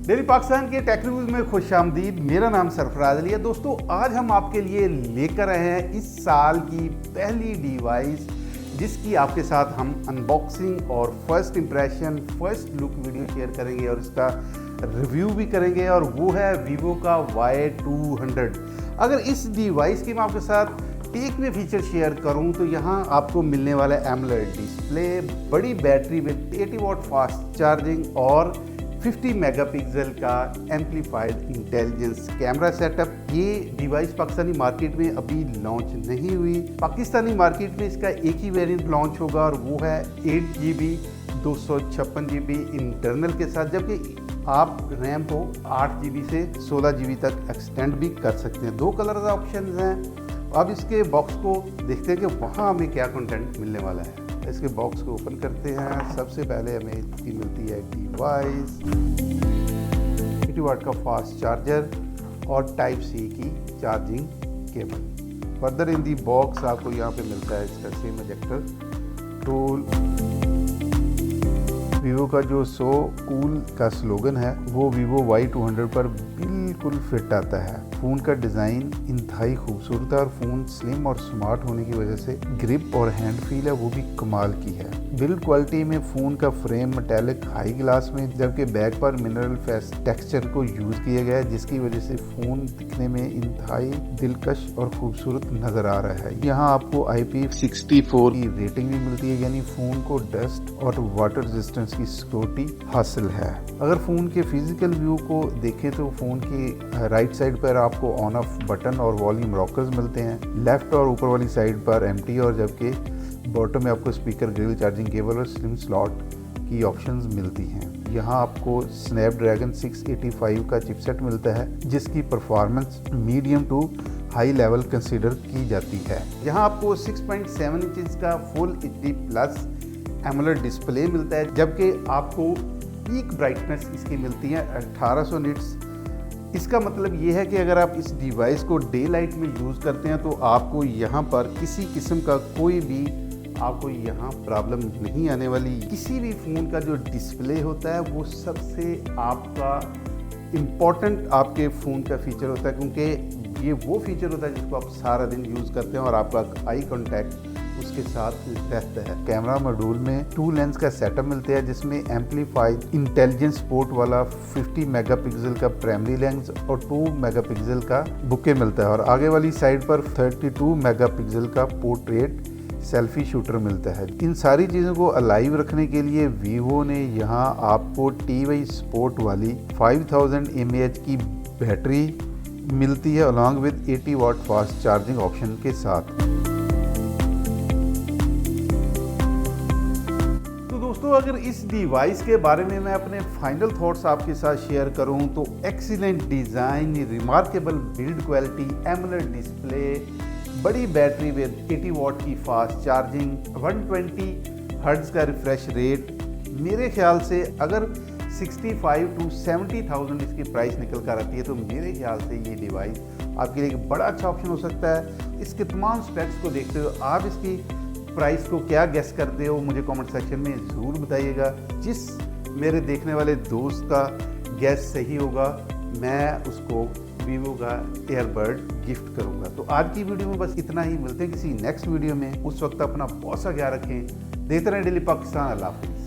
Daily Pakistan के take reviews में खुशामदीद। मेरा नाम सरफराज अली है। दोस्तों, आज हम आपके लिए लेकर आए हैं इस साल की पहली डिवाइस, जिसकी आपके साथ हम अनबॉक्सिंग और first impression, first look video share करेंगे और इसका रिव्यू भी करेंगे, और वो है वीवो का Y200। अगर इस डिवाइस की मैं आपके साथ एक में फीचर शेयर करूं तो यहाँ आपको मिलने वाला है एमोलेड डिस्प्ले, बड़ी battery with 80 watt fast charging और 50 मेगापिक्सल का एम्पलीफाइड इंटेलिजेंस कैमरा सेटअप। ये डिवाइस पाकिस्तानी मार्केट में अभी लॉन्च नहीं हुई। पाकिस्तानी मार्केट में इसका एक ही वेरिएंट लॉन्च होगा और वो है 8GB 256GB इंटरनल के साथ, जबकि आप रैम को 8GB से 16GB तक एक्सटेंड भी कर सकते हैं। दो कलर ऑप्शन हैं। अब इसके बॉक्स को देखते हैं कि वहाँ हमें क्या कंटेंट मिलने वाला है। इसके बॉक्स को ओपन करते हैं। सबसे पहले हमें इसकी मिलती है डिवाइस, 80 वाट का फास्ट चार्जर और टाइप सी की charging cable. Further in the box आपको यहाँ पे मिलता है इसका सिम एजेक्टर टूल। वीवो का जो सो कूल का स्लोगन है वो वीवो Y200 पर बिल्कुल फिट आता है। फ़ोन का डिज़ाइन इंतहाई खूबसूरत है और फ़ोन स्लिम और स्मार्ट होने की वजह से ग्रिप और हैंड फील है वो भी कमाल की है। बिल्ड क्वालिटी में फ़ोन का फ्रेम मेटालिक हाई ग्लास में, जबकि बैक पर मिनरल फेस टेक्सचर को यूज़ किया गया है, जिसकी वजह से फ़ोन दिखने में इंतहाई दिलकश और खूबसूरत नज़र आ रहा है। यहाँ आपको IP64 की रेटिंग भी मिलती है, यानी फ़ोन को डस्ट और वाटर रेजिस्टेंस की सिक्योरिटी हासिल है। अगर फ़ोन के फिजिकल व्यू को देखें तो फ़ोन की राइट साइड पर आपको ऑन ऑफ बटन और वॉल्यूम रॉकर्स मिलते हैं। लेफ्ट और ऊपर वाली साइड पर एम्प्टी, और जबकि बॉटम में आपको स्पीकर ग्रिल, चार्जिंग केबल और स्लिम स्लॉट की ऑप्शंस मिलती हैं। यहाँ आपको स्नैपड्रैगन 685 का चिपसेट मिलता है, जिसकी performance medium to high level consider की जाती है। यहाँ आपको 6.7 इंच का full HD plus AMOLED display मिलता है, जबकि आपको पीक ब्राइटनेस इसकी मिलती है 1800 निट्स। इसका मतलब ये है कि अगर आप इस डिवाइस को डे लाइट में यूज़ करते हैं तो आपको यहाँ पर किसी किस्म का कोई भी आपको यहाँ प्रॉब्लम नहीं आने वाली। किसी भी फ़ोन का जो डिस्प्ले होता है वो सबसे आपका इम्पॉर्टेंट आपके फ़ोन का फीचर होता है, क्योंकि ये वो फीचर होता है जिसको आप सारा दिन यूज़ करते हैं और आपका आई कांटेक्ट उसके साथ रहता है। कैमरा मॉड्यूल में 2 लेंस का सेटअप मिलता है, जिसमें एम्पलीफाइड इंटेलिजेंस पोर्ट वाला 50 मेगापिक्सल का प्राइमरी लेंस और 2 मेगापिक्सल का बुके मिलता है, और आगे वाली साइड पर 32 मेगापिक्सल का पोर्ट्रेट सेल्फी शूटर मिलता है। इन सारी चीज़ों को अलाइव रखने के लिए वीवो ने यहाँ आपको TY स्पोर्ट वाली 5000 mAh की बैटरी मिलती है, along with 80 watt fast charging option के साथ। दोस्तों, अगर इस डिवाइस के बारे में मैं अपने फाइनल थॉट्स आपके साथ शेयर करूं तो excellent design, remarkable build quality, AMOLED display, बड़ी बैटरी विद 80 वाट की फास्ट चार्जिंग, 120 हर्ट्ज का रिफ्रेश रेट। मेरे ख्याल से अगर 65 to 70,000 इसकी प्राइस निकल कर आती है तो मेरे ख्याल से ये डिवाइस आपके लिए एक बड़ा अच्छा ऑप्शन हो सकता है। इसके तमाम स्पेक्स को देखते हुए आप इसकी प्राइस को क्या गेस करते हो, मुझे कमेंट सेक्शन में ज़रूर बताइएगा। जिस मेरे देखने वाले दोस्त का गेस सही होगा मैं उसको वीवो का एयरबड गिफ्ट करूंगा। तो आज की वीडियो में बस इतना ही। मिलते हैं किसी नेक्स्ट वीडियो में। उस वक्त अपना बहुत सा ख्याल रखें। देखते रहें डेली पाकिस्तान। अल्लाह हाफ़िज़।